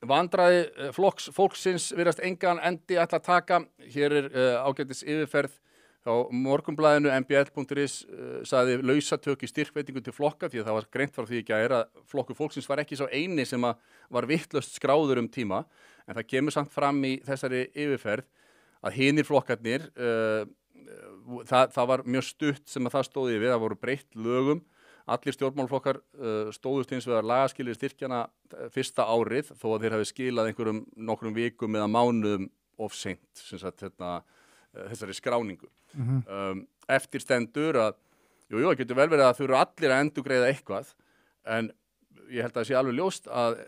Vandræði flokks fólksins virðast engan endi ætla að taka. Hér ágætis yfirferð á Morgunblaðinu, mbl.is sagði lausatök í styrkveitingu til flokka því að það var greint frá því í gær að flokkur fólksins var ekki sá eini sem var vitlaust skráður tíma, en það kemur samt fram í þessari yfirferð að hinir flokkarnir, það var mjög stutt sem að það stóði við, það voru breytt lögum. Allir stjórnmálaflokkar stóðust hins vegar lagaskilyrði styrkjana fyrsta árið þó að þeir hafi skilað nokkrum vikum eða mánuðum of seint, sem sagt þessari skráningu. Eftir stendur að, það getur vel verið að þau eru allir að endurgreiða eitthvað, en ég held að það sé alveg ljóst að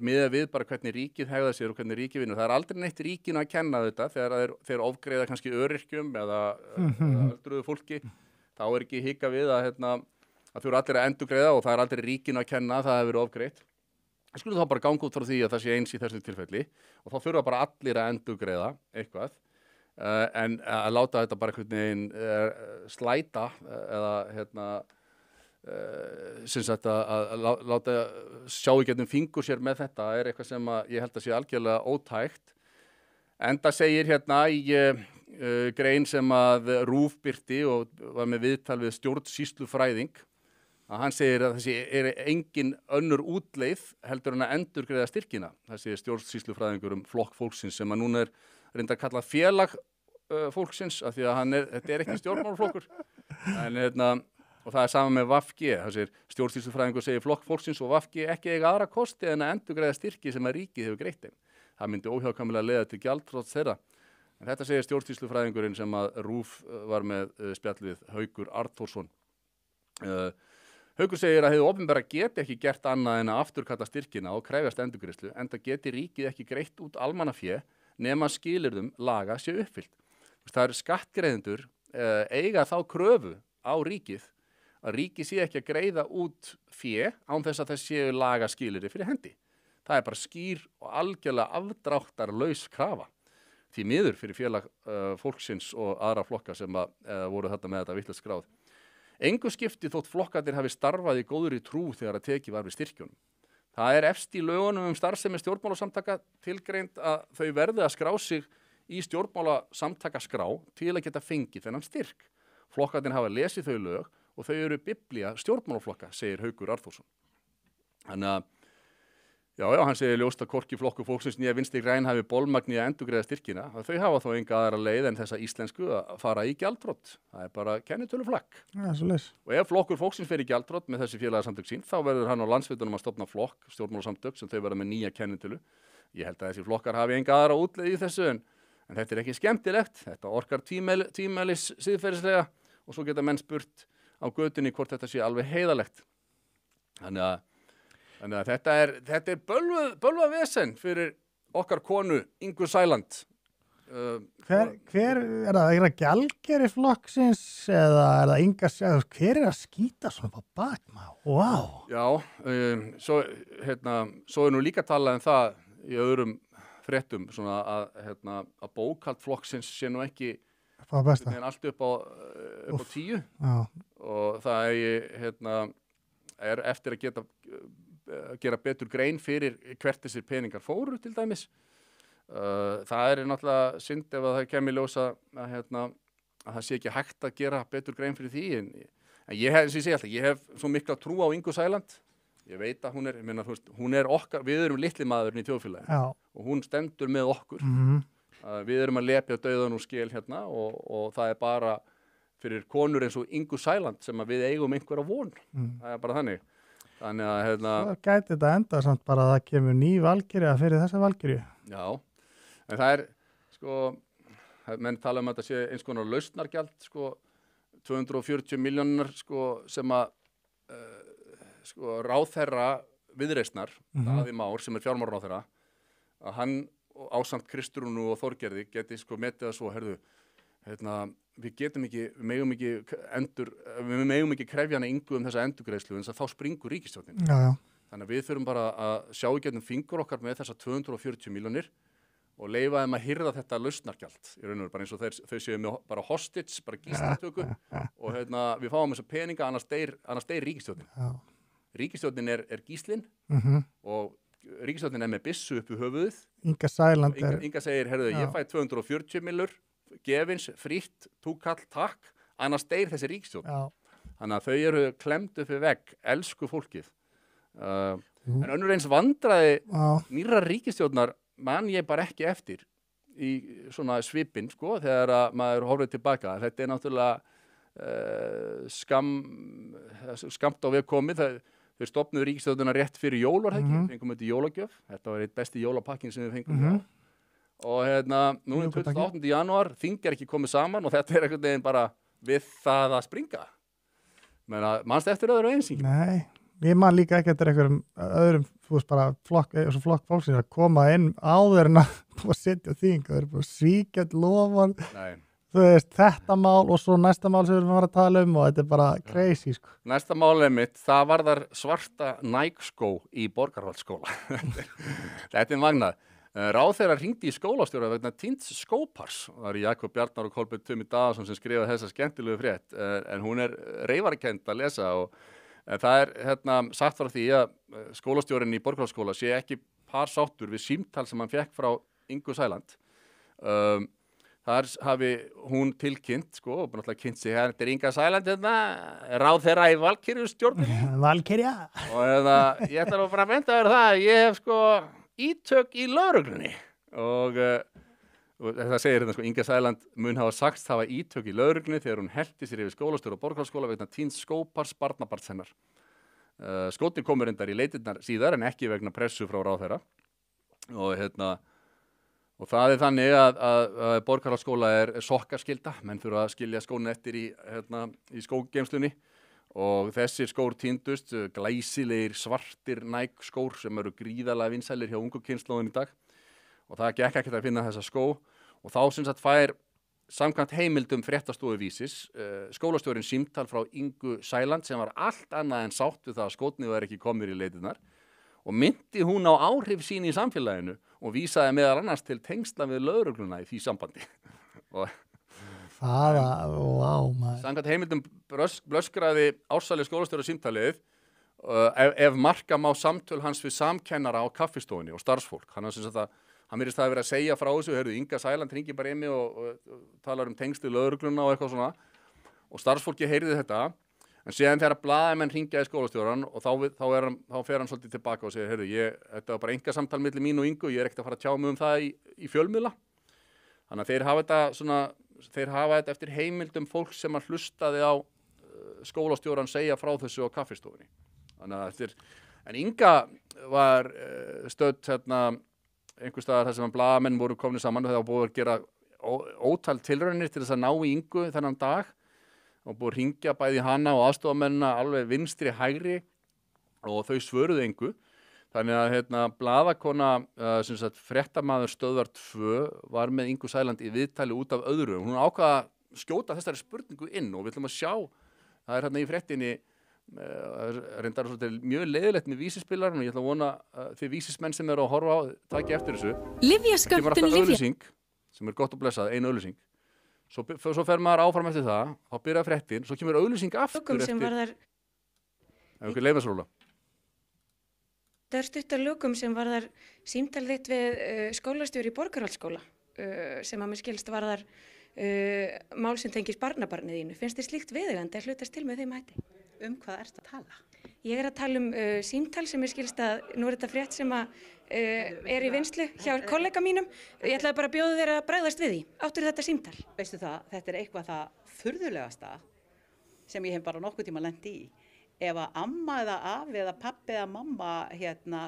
miðað við bara hvernig ríkið hegðar sér og hvernig ríkið vinnur. Það er aldrei neitt ríkinu að kenna þetta þegar þeir ofgreiða kannski öryrkjum eða öldruðu fólki. Þá er ekki hika við að þau eru allir að endurgreiða og það er aldrei ríkinu að kenna að það hefur verið ofgreitt. Það skulle þá bara ganga út frá því að það sé eins í þessu tilfelli og þá þurfa bara allir að endurgreiða eitthvað. En að láta þetta bara einhvern veginn slæta eða sem sagt að láta sjá í gegnum fingur sér með þetta er eitthvað sem ég held að sé algjörlega ótækt. Enda segir í grein sem að RÚV birti og var með viðtal við stjórnsýslufræðing að hann segir að þessi er engin önnur útleið heldur en að endurgreiða styrkina. Þessi stjórnsýslufræðingur flokk fólksins sem að núna reynda að kalla félag fólksins af því að þetta er ekki stjórnmálaflokkur. Og það er sama með VG. Þessi stjórnsýslufræðingur segir flokk fólksins og VG ekki eiga aðra kosti en að endurgreiða styrki sem að ríkið hefur greitt þeim. Það myndi óhjákvæmilega leiða til gjaldþrots þeirra. En þetta segir stjórnsýslufræðingurinn sem að RÚV var með spjall við Haukur Arnþórsson. Haukur segir að hið opinbera geti ekki gert annað en að afturkalla styrkina og krefjast endurgreiðslu, enda geti ríkið ekki greitt út almannafé nema skilyrðum laga sé uppfyllt. Það eru skattgreiðendur eiga þá kröfu á ríkið að ríkið sé ekki að greiða út fé án þess að þess séu laga skilyrði fyrir hendi. Það er bara skýr og algjörlega afdráttarlaus krafa. Því miður fyrir félag fólksins og aðra flokka sem voru þetta með þetta vitlaust skráð. Engu skipti þótt flokkarnir hafi starfað í góðri trú þegar að tekið var við styrkjunum. Það er efst í lögunum stjarfsemi stjórnmálasamtaka tilgreint að þau verði að skrá sig í stjórnmálasamtakaskrá til að geta fengið þennan styrk. Flokkarnir hafa lesið þau lög og þau eru biblía stjórnmálaflokka, segir Haukur Arnþórsson. Þannig að hann segir ljóst að hvorki flokkur fólksins nýja Vinstri græn hafi bolmagn í að endurgreiða styrkina. Þau hafa þó enga aðra leið en þessa íslensku að fara í gjaldþrot. Það er bara kennitöluflakk. Og ef flokkur fólksins fer í gjaldþrot með þessi félagasamtök sín, þá verður hann á landsvitunum að stofna flokk, stjórnmálasamtök sem þau verða með nýja kennitölu. Ég held að þessi flokkar hafi enga aðra útleið í þessu, en þetta er ekki skemmtilegt. Þetta orkar tímælis siðferðislega og svo geta menn spurt á götunni hvort þetta sé alveg heiðalegt. Þannig að þetta er bölvað vesen fyrir okkar konu Ingu Sæland. Hver er það gjaldkeri flokksins eða er það Inga Sæland? Hver er að skýta svona på bak maður? Vá! Já, svo nú líka talað það í öðrum fréttum svona að bókhald flokksins sé nú ekki allt upp á 10 og það er eftir að gera betur grein fyrir hvert þessir peningar fóru til dæmis. Það er náttúrulega synd ef það kemur ljós að það sé ekki hægt að gera betur grein fyrir því. En ég hef svo mikla trú á Ingu Sæland. Ég veit að hún er okkar, við erum litli maðurinn í þjóðfélaginu og hún stendur með okkur. Við erum að lepja dauðan úr skel og það er bara fyrir konur eins og Ingu Sæland sem að við eigum einhverja von. Það er bara þannig. Þannig að Svo gæti þetta enda samt bara að það kemur ný valkyrja fyrir þessa valkyrju. Já, en það er menn tala um að þetta sé eins konar lausnargjald 240 milljónir sem að ráðherra Viðreisnar, Daði Már sem er fjármálaráðherra, að hann ásamt Kristrúnu og Þorgerði geti metið það svo, við megum ekki krefja hana Ingu þessa endurgreiðslu en þá springur ríkisstjórnin. Þannig að við þurfum bara að sjá í gegnum fingur okkar með þessa 240 milljónir og leyfa þeim að hirða þetta lausnargjald í raun og veru, bara eins og þau séu með bara hostage, bara gíslatöku og við fáum þessa peninga annars deyr ríkisstjórnin. Ríkisstjórnin er gíslinn og ríkisstjórnin með byssu upp í höfuðið. Inga Sæland Inga segir, herðu, ég fæ 240 millur, gefins, frítt, túkall, takk, annars deyr þessi ríkisstjórn. Þannig að þau eru klemd upp við vegg, elsku fólkið. En önnur eins vandræði nýrrar ríkisstjórnar man ég bara ekki eftir í svona svipinn, sko, þegar að maður horfið tilbaka. Þetta náttúrulega skamt á veg komið. Þau stofnuðu ríkisstjórnina rétt fyrir jól, var það ekki? Fengum þetta í jólagjöf. Þetta var eitt besti jólapakkin sem við fengum. Og nú 28. janúar, þing ekki komið saman og þetta einhvern veginn bara við það að springa. Manstu eftir öðru einsýn? Nei, ég man líka ekki eftir einhverjum öðrum, þú veist bara flokk fólksins að koma inn áður en að setja þing, það eru bara svíkjað lofan. Nei. Þú veist, þetta mál og svo næsta mál sem við erum að tala og þetta bara crazy, sko. Næsta mál mitt, það varðar svarta Nike-skó í Borgarholtsskóla. Þetta magnað. Ráðherra hringdi í skólastjóra vegna týnds skópars. Það eru Jakob Bjarnar og Kolbeinn Tumi Daðarsson sem skrifa þessa skemmtilegu frétt, en hún reyfarkennd að lesa og það sagt frá því að skólastjórin í Borgarholtsskóla sé ekki par sáttur við símtal sem hann fekk frá Ingu Sæland. Þar hafi hún tilkynnt, sko, og náttúrulega kynnt sig þetta Inga Sæland, ráðherra í Valkyrjustjórninni. Valkyrja. Og ég ætla nú bara að venda verið það, ég hef sko ítök í lögreglunni og það segir sko, Inga Sæland mun hafa sagst hafa ítök í lögreglunni þegar hún heldi sér yfir skólastjóra og Borgarholtsskóla vegna týnds skópars barnabarns hennar. Skótin komur reyndar í leitirnar síðar en ekki vegna pressu frá ráðherra og það þannig að Borgarholtsskóla sokkaskylda, menn þurfa að skilja skóna eftir í skógeymslunni og þessir skór týndust, glæsilegir svartir Nike skór sem eru gríðarlega vinsælir hjá ungu kynslóðin í dag og það gekk ekkert að finna þessa skó og þá sem sagt fær samkvæmt heimildum fréttastofu Vísis skólastjórinn símtal frá Ingu Sæland sem var allt annað en sátt við það að skótnið var ekki komnir í leitirnar og myndi hún á áhrif sín í samfélaginu og vísaði meðal annars til tengsla við lögregluna í því sambandi og samkvæmt heimildum blöskraði ársali skólastjóra símtalið ef marka má samtöl hans við samkennara á kaffistofunni og starfsfólk. Hann virðist það að vera að segja frá þessu, Inga Sæland hringir bara inn og talar tengsl við lögregluna og eitthvað svona og starfsfólki heyrði þetta en síðan þegar blaðamenn hringja í skólastjóran og þá fer hann svolítið tilbaka og segir, þetta var bara einkasamtal milli mín og Ingu, ég ekkert að fara að tjá mig það í fjölmiðla. Þannig að þeir hafa þetta eftir heimildum fólk sem að hlustaði á skólastjóran segja frá þessu á kaffistofunni. En Inga var stödd einhvers staðar þar sem blaðamenn voru komnir saman og það var búið að gera ótal tilraunir til þess að ná í Ingu þennan dag og búið að hringja bæði hana og aðstofamennina alveg vinstri hægri og þau svöruðu Ingu. Þannig að blaðakona, fréttamaður stöðvar 2 var með Ingu Sæland í viðtali út af öðru. Hún ákvað að skjóta þessari spurningu inn og við ætlum að sjá, það í fréttinni, reyndar mjög leiðilegt með vísispilarinn og ég ætla að vona þið vísismenn sem eru að horfa á, taki eftir þessu. Það kemur alltaf auglýsing, sem gott og blessað, ein auglýsing. Svo fer maður áfram eftir það, þá byrja fréttin, svo kemur auglýsing aftur eftir. Það stutt að lögum sem varðar símtal þitt við skólastjóri í Borgarholtsskóla sem að mér skilst varðar mál sem tengist barnabarnið þínu. Finnst þér slíkt viðeigandi að hlutast til með þeim hætti? Hvað ertu að tala? Ég að tala símtal sem mér skilst að nú þetta frétt sem að í vinnslu hjá kollega mínum. Ég ætlaði bara að bjóða þér að bregðast við því. Áttur þetta símtal? Veistu það, þetta eitthvað það furðulegasta sem ég hef bara nokkuð tíma lent í. Ef að amma eða afi eða pabbi eða mamma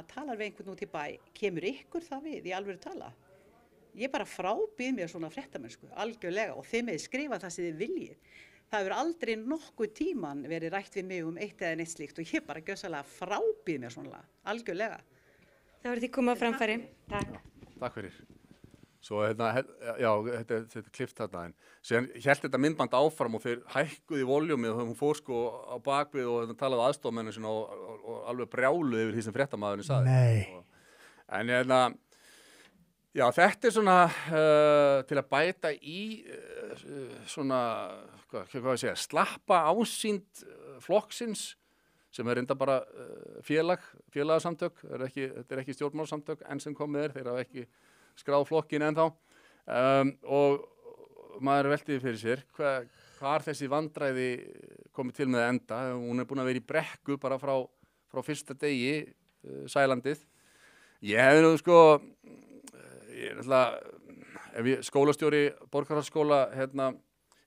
talar við einhvern út í bæ, kemur ykkur það við í alvöru tala? Ég bara frábýð mér svona fréttamennsku, algjörlega, og þið með skrifa það sem þið viljið. Það hefur aldrei nokkuð tíman verið rætt við mig eitt eða neitt slíkt og ég bara gjörsamlega frábýð mér svona, algjörlega. Það voru því komað á framfæri. Takk. Takk fyrir. Svo þetta klift þarna en síðan hélt þetta myndband áfram og þeir hækkuði voljúmið og hún fór sko á bakvið og talaði aðstofamennu sinna og alveg brjáluð yfir því sem fréttamaðurinn sagði. En þetta svona til að bæta í svona, hvað ég segja, slappa ásýnd flokksins sem reynda bara félagasamtök, þetta er ekki stjórnmálsamtök enn sem komið þeir hafa ekki skráð flokkin ennþá og maður veltiði fyrir sér hvar þessi vandræði komið til með að enda. Hún er búin að vera í brekku bara frá fyrsta degi, sælandið. Ég hefði nú sko, skólastjóri Borgarholtsskóla,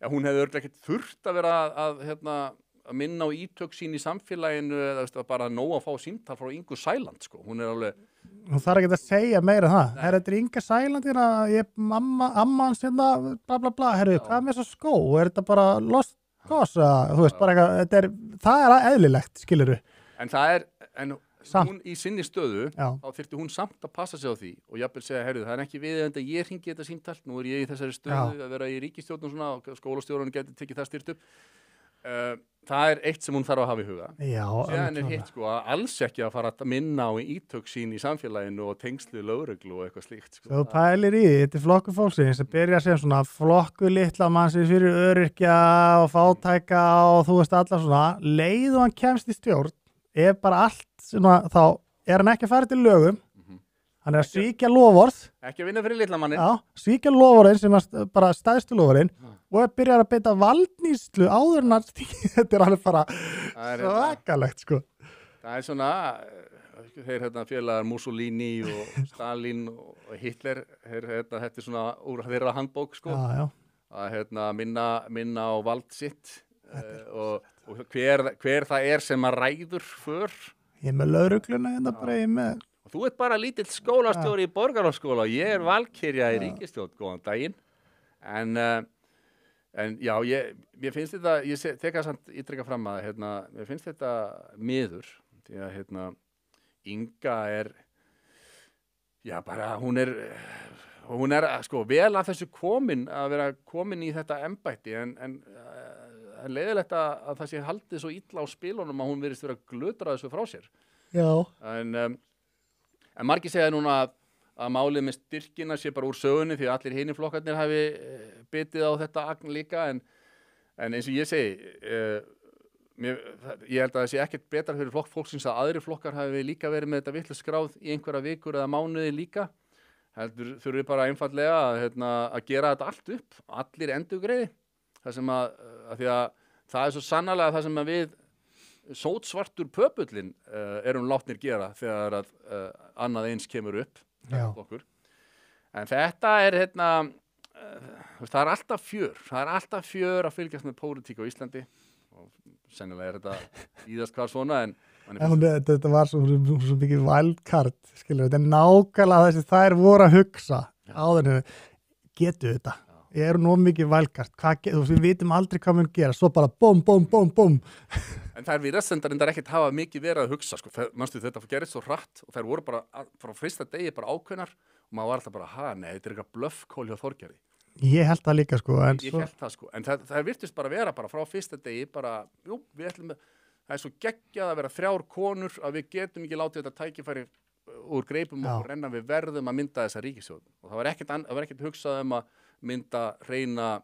hún hefði örugglega ekkert þurft að vera að minna á ítök sín í samfélaginu eða bara nóg að fá símtal frá Ingu Sæland, sko. Hún er alveg... Hún þarf ekki að segja meira það. Þetta er Inga Sæland amma hans bla bla bla, hvað með þessa skó? Er þetta bara lost cause? Þú veist, bara eitthvað, það er eðlilegt, skilurðu. En hún í sinni stöðu, þá þyrfti hún samt að passa sig á því og jafnvel segja, það er ekki viðeigandi að ég hringi þetta símtal, nú er ég í þessari stöðu að vera í ríkisstjórn og svona og skólastjórinn geti tekið það stýrt upp. Það er eitt sem hún þarf að hafa í huga. Síðan er hitt sko að alls ekki að fara að minna á ítök sín í samfélaginu og tengslu lögreglu og eitthvað slíkt. Sko. Þú pælir í því, þetta er flokkur fólksins sem byrja að segja svona flokku litla mannsins fyrir öryrkja og fátæka og þú veist alla svona, leið og hann kemst í stjórn, ef bara allt svona, þá er hann ekki að fara til lögum. Hann er að svíkja loforð. Ekki að vinna fyrir litla manni. Já, svíkja loforðin sem er bara stæðstu loforðin og byrjar að beita valdnýslu áður en að þetta er alveg bara svakalegt, sko. Það er svona, þeir félagar Mussolini og Stalin og Hitler, þetta er svona úr þeirra handbók, sko. Að minna á vald sitt og hver það er sem að ræður för. Ég er með lögregluna bara með... Þú ert bara lítill skólastjóri í Borgarholtsskóla og ég er valkyrja í ríkisstjórn, góðan daginn. En já, mér finnst þetta, ég tek að samt ítrekka fram að, mér finnst þetta miður, því að, Inga er, já bara, hún er sko vel að þessu að vera komin í þetta embætti, en leiðilegt að það sé haldið svo illa á spilunum að hún virðist vera að glutra þessu frá sér. Já. En margir segja núna að málið með styrkina sé bara úr sögunni því að allir hinir flokkarnir hafi bitið á þetta agn líka en eins og ég segi ég held að það sé ekkert betra fyrir fólksins að aðrir flokkar hafi líka verið með þetta vitlaust skráð í einhverja vikur eða mánuði líka heldur þurfum við bara einfaldlega að gera þetta allt upp, allir endurgreiði það sem að því að það er svo sannarlega það sem að við sótsvartur pöpullin erum látnir gera þegar að annað eins kemur upp okkur. En þetta er það er alltaf fjör að fylgjast með pólitík á Íslandi og sennilega er þetta víðast hvar svona en þetta var svo mikið wildcard skilur, þetta er nákvæmlega þessi þær voru að hugsa áður getu þetta ég er nóg mikið wildcard við vitum aldrei hvað mun gera svo bara búm En þær virðastendar ekkert hafa mikið verið að hugsa sko. Manstu þetta gerist svo hratt og þær voru bara frá fyrsta degi bara ákveðnar og maður var alltaf bara, nei, þetta er eitthvað bluffkól hjá Þorgerði. Ég held það líka sko. Ég held það sko, en það virtist bara vera bara frá fyrsta degi bara, við ætlum það er svo geggjað að vera 3 konur að við getum ekki látið þetta tækifæri úr greipum og renna við verðum að mynda þessa ríkisstjórn. Og það var ekkert hugsað að mynda hreina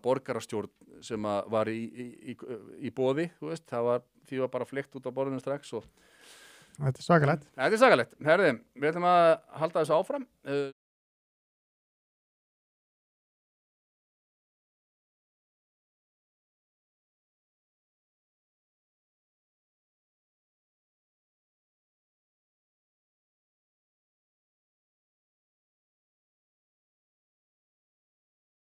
borgarastjórn sem var í boði, þú veist, því var bara flekt út á borðinu strax og Þetta er svakalegt. Herði, við ætlum að halda þessu áfram